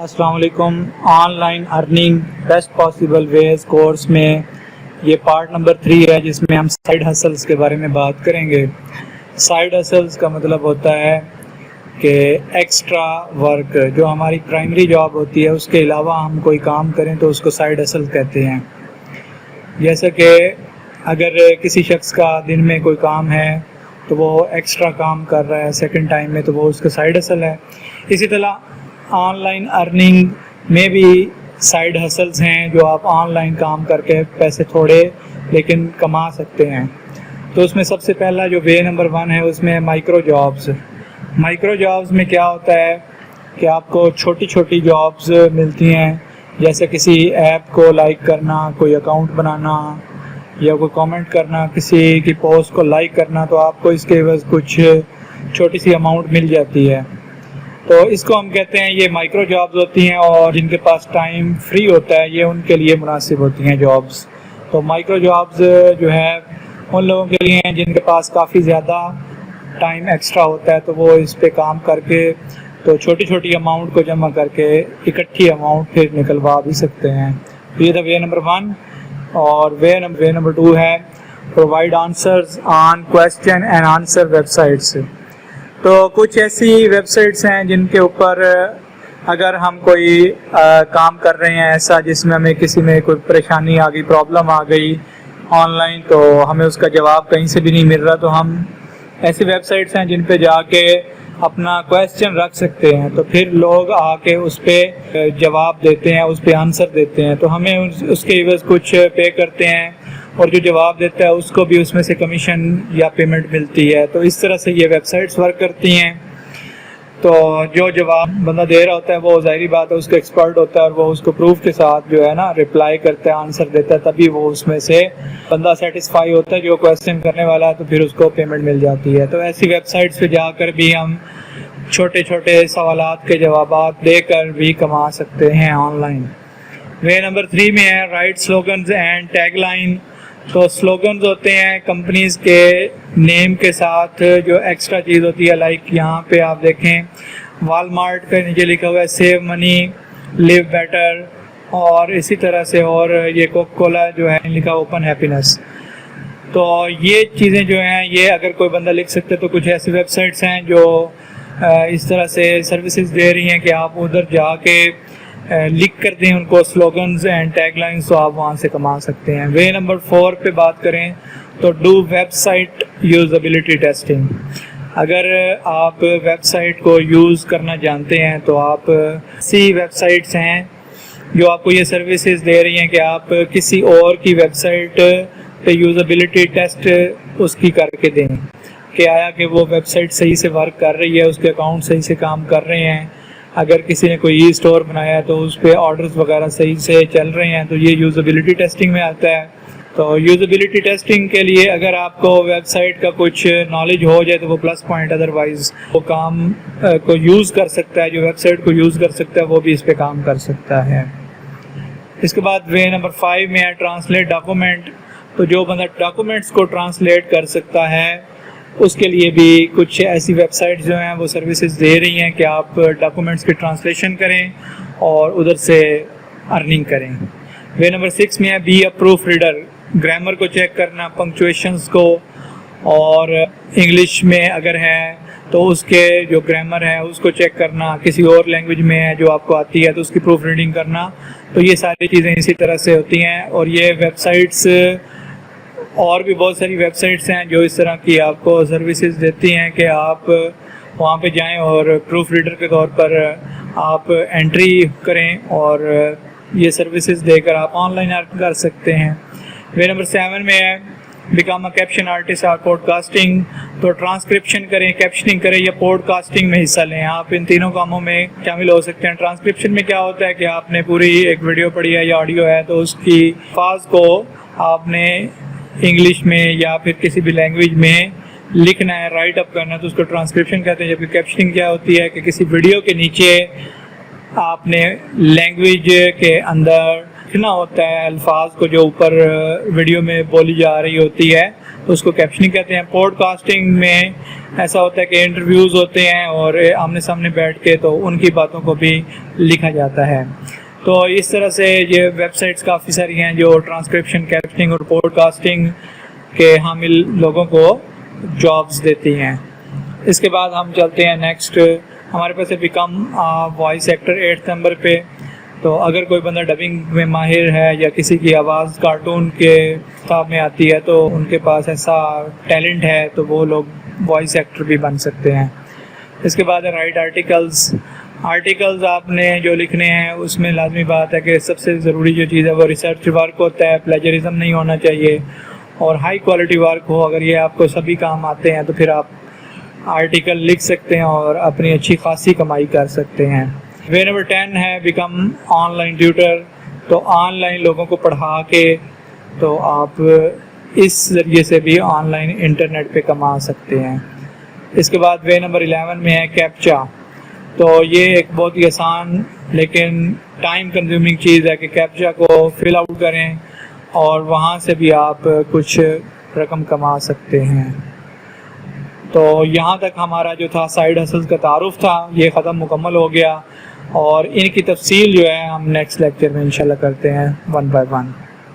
السلام علیکم. Online earning best possible ways course میں یہ پارٹ نمبر 3 ہے، جس میں ہم سائیڈ ہسلز کے بارے میں بات کریں گے. سائیڈ ہسلز کا مطلب ہوتا ہے کہ ایکسٹرا ورک، جو ہماری پرائمری جاب ہوتی ہے اس کے علاوہ ہم کوئی کام کریں تو اس کو سائیڈ ہسل کہتے ہیں. جیسے کہ اگر کسی شخص کا دن میں کوئی کام ہے تو وہ ایکسٹرا کام کر رہا ہے سیکنڈ ٹائم میں، تو وہ اس کا سائیڈ ہسل ہے. اسی طرح آن لائن ارننگ میں بھی سائیڈ ہسلز ہیں جو آپ آن لائن کام کر کے پیسے تھوڑے لیکن کما سکتے ہیں. تو اس میں سب سے پہلا جو وے نمبر 1 ہے اس میں مائکرو جابز. مائکرو جابز میں کیا ہوتا ہے کہ آپ کو چھوٹی چھوٹی جابز ملتی ہیں، جیسے کسی ایپ کو لائک کرنا، کوئی اکاؤنٹ بنانا یا کوئی کامنٹ کرنا، کسی کی پوسٹ کو لائک کرنا، تو آپ کو اس کے عوض کچھ چھوٹی سی اماؤنٹ مل جاتی ہے. تو اس کو ہم کہتے ہیں یہ مائکرو جابز ہوتی ہیں، اور جن کے پاس ٹائم فری ہوتا ہے یہ ان کے لیے مناسب ہوتی ہیں جابز. تو مائکرو جابز جو ہے ان لوگوں کے لیے ہیں جن کے پاس کافی زیادہ ٹائم ایکسٹرا ہوتا ہے، تو وہ اس پہ کام کر کے تو چھوٹی چھوٹی اماؤنٹ کو جمع کر کے اکٹھی اماؤنٹ پھر نکلوا بھی سکتے ہیں. یہ تھا وے نمبر 1. اور وے نمبر 2 ہے provide answers on question and answer web sites. تو کچھ ایسی ویب سائٹس ہیں جن کے اوپر اگر ہم کوئی کام کر رہے ہیں ایسا جس میں ہمیں کسی میں کوئی پریشانی آ گئی، پرابلم آ گئی آن لائن، تو ہمیں اس کا جواب کہیں سے بھی نہیں مل رہا، تو ہم ایسی ویب سائٹس ہیں جن پہ جا کے اپنا کویسچن رکھ سکتے ہیں، تو پھر لوگ آ کے اس پہ جواب دیتے ہیں، اس پہ آنسر دیتے ہیں، تو ہمیں اس کے عوض کچھ پے کرتے ہیں، اور جو جواب دیتا ہے اس کو بھی اس میں سے کمیشن یا پیمنٹ ملتی ہے. تو اس طرح سے یہ ویب سائٹس ورک کرتی ہیں. تو جو جواب بندہ دے رہا ہوتا ہے وہ ظاہری بات ہے اس کا ایکسپرٹ ہوتا ہے، اور وہ اس کو پروف کے ساتھ جو ہے نا رپلائی کرتا ہے، آنسر دیتا ہے، تبھی وہ اس میں سے بندہ سیٹسفائی ہوتا ہے جو کویسچن کرنے والا ہے، تو پھر اس کو پیمنٹ مل جاتی ہے. تو ایسی ویب سائٹس پہ جا کر بھی ہم چھوٹے چھوٹے سوالات کے جوابات دے کر بھی کما سکتے ہیں آن لائن. وے نمبر 3 میں ہے right slogans and tag line. تو سلوگنز ہوتے ہیں کمپنیز کے نیم کے ساتھ جو ایکسٹرا چیز ہوتی ہے، لائک یہاں پہ آپ دیکھیں والمارٹ کا نیچے لکھا ہوا ہے سیو منی لیو بیٹر، اور اسی طرح سے اور یہ کوکا کولا جو ہے لکھا اوپن ہیپینس. تو یہ چیزیں جو ہیں یہ اگر کوئی بندہ لکھ سکتے تو کچھ ایسی ویب سائٹس ہیں جو اس طرح سے سروسز دے رہی ہیں کہ آپ ادھر جا کے لکھ کر دیں ان کو سلوگنز اینڈ ٹیگ لائنز، تو آپ وہاں سے کما سکتے ہیں. وے نمبر 4 پہ بات کریں تو do website usability testing. اگر آپ ویب سائٹ کو یوز کرنا جانتے ہیں تو آپ ایسی ویب سائٹس ہیں جو آپ کو یہ سروسز دے رہی ہیں کہ آپ کسی اور کی ویب سائٹ پہ یوزیبلٹی ٹیسٹ اس کی کر کے دیں کہ آیا کہ وہ ویب سائٹ صحیح سے ورک کر رہی ہے، اس کے اکاؤنٹ صحیح سے کام کر رہے ہیں. اگر کسی نے کوئی ای اسٹور بنایا ہے تو اس پہ آرڈرز وغیرہ صحیح سے چل رہے ہیں، تو یہ یوزیبلٹی ٹیسٹنگ میں آتا ہے. تو یوزیبلٹی ٹیسٹنگ کے لیے اگر آپ کو ویب سائٹ کا کچھ نالج ہو جائے تو وہ پلس پوائنٹ، ادروائز وہ کام کو یوز کر سکتا ہے، جو ویب سائٹ کو یوز کر سکتا ہے وہ بھی اس پہ کام کر سکتا ہے. اس کے بعد وے نمبر 5 میں ہے ٹرانسلیٹ ڈاکومنٹ. تو جو بندہ ڈاکومنٹس کو ٹرانسلیٹ کر سکتا ہے اس کے لیے بھی کچھ ایسی ویب سائٹس جو ہیں وہ سروسز دے رہی ہیں کہ آپ ڈاکومنٹس کی ٹرانسلیشن کریں اور ادھر سے ارننگ کریں. وے نمبر 6 میں ہے be a proofreader. Grammar کو چیک کرنا، پنکچویشنز کو، اور انگلش میں اگر ہے تو اس کے جو گرامر ہے اس کو چیک کرنا، کسی اور لینگویج میں ہے جو آپ کو آتی ہے تو اس کی پروف ریڈنگ کرنا. تو یہ ساری چیزیں اسی طرح سے ہوتی ہیں. اور یہ ویب سائٹس اور بھی بہت ساری ویب سائٹس ہیں جو اس طرح کی آپ کو سروسز دیتی ہیں کہ آپ وہاں پہ جائیں اور پروف ریڈر کے طور پر آپ انٹری کریں اور یہ سروسز دے کر آپ آن لائن ارن کر سکتے ہیں. وے نمبر 7 میں ہے بیکم اے کیپشن آرٹسٹ اور پوڈ کاسٹنگ. تو ٹرانسکرپشن کریں، کیپشننگ کریں یا پوڈ کاسٹنگ میں حصہ لیں. آپ ان تینوں کاموں میں شامل ہو سکتے ہیں. ٹرانسکرپشن میں کیا ہوتا ہے کہ آپ نے پوری ایک ویڈیو پڑھی ہے یا آڈیو ہے تو اس کی الفاظ کو آپ نے انگلش میں یا پھر کسی بھی لینگویج میں لکھنا ہے، رائٹ اپ کرنا ہے، تو اس کو ٹرانسکرپشن کہتے ہیں. جبکہ کیپشننگ کیا ہوتی ہے کہ کسی ویڈیو کے نیچے آپ نے لینگویج کے اندر لکھنا ہوتا ہے الفاظ کو جو اوپر ویڈیو میں بولی جا رہی ہوتی ہے، اس کو کیپشننگ کہتے ہیں. پوڈ کاسٹنگ میں ایسا ہوتا ہے کہ انٹرویوز ہوتے ہیں اور آمنے سامنے بیٹھ کے تو ان کی باتوں کو بھی لکھا جاتا ہے. تو اس طرح سے یہ ویب سائٹس کافی ساری ہیں جو ٹرانسکرپشن، کیپشننگ اور پوڈ کاسٹنگ کے حامل لوگوں کو جابز دیتی ہیں. اس کے بعد ہم چلتے ہیں نیکسٹ. ہمارے پاس ہے بیکم وائس ایکٹر 8 نمبر پہ. تو اگر کوئی بندہ ڈبنگ میں ماہر ہے یا کسی کی آواز کارٹون کے کتاب میں آتی ہے تو ان کے پاس ایسا ٹیلنٹ ہے تو وہ لوگ وائس ایکٹر بھی بن سکتے ہیں. اس کے بعد ہے رائٹ آرٹیکلز. آرٹیکلز آپ نے جو لکھنے ہیں اس میں لازمی بات ہے کہ سب سے ضروری جو چیز ہے وہ ریسرچ ورک ہوتا ہے. پلیجرزم نہیں ہونا چاہیے اور ہائی کوالٹی ورک ہو. اگر یہ آپ کو سبھی کام آتے ہیں تو پھر آپ آرٹیکل لکھ سکتے ہیں اور اپنی اچھی خاصی کمائی کر سکتے ہیں. وے نمبر 10 ہے بیکم آن لائن ٹیوٹر. تو آن لائن لوگوں کو پڑھا کے تو آپ اس ذریعے سے بھی آن لائن انٹرنیٹ پہ کما سکتے ہیں. اس کے بعد وے نمبر 11 میں ہے کیپچا. تو یہ ایک بہت ہی آسان لیکن ٹائم کنزیومنگ چیز ہے کہ کیپچا کو فل آؤٹ کریں اور وہاں سے بھی آپ کچھ رقم کما سکتے ہیں. تو یہاں تک ہمارا جو تھا سائیڈ ہسلز کا تعارف تھا یہ ختم مکمل ہو گیا اور ان کی تفصیل جو ہے ہم نیکسٹ لیکچر میں انشاءاللہ کرتے ہیں 1 by 1.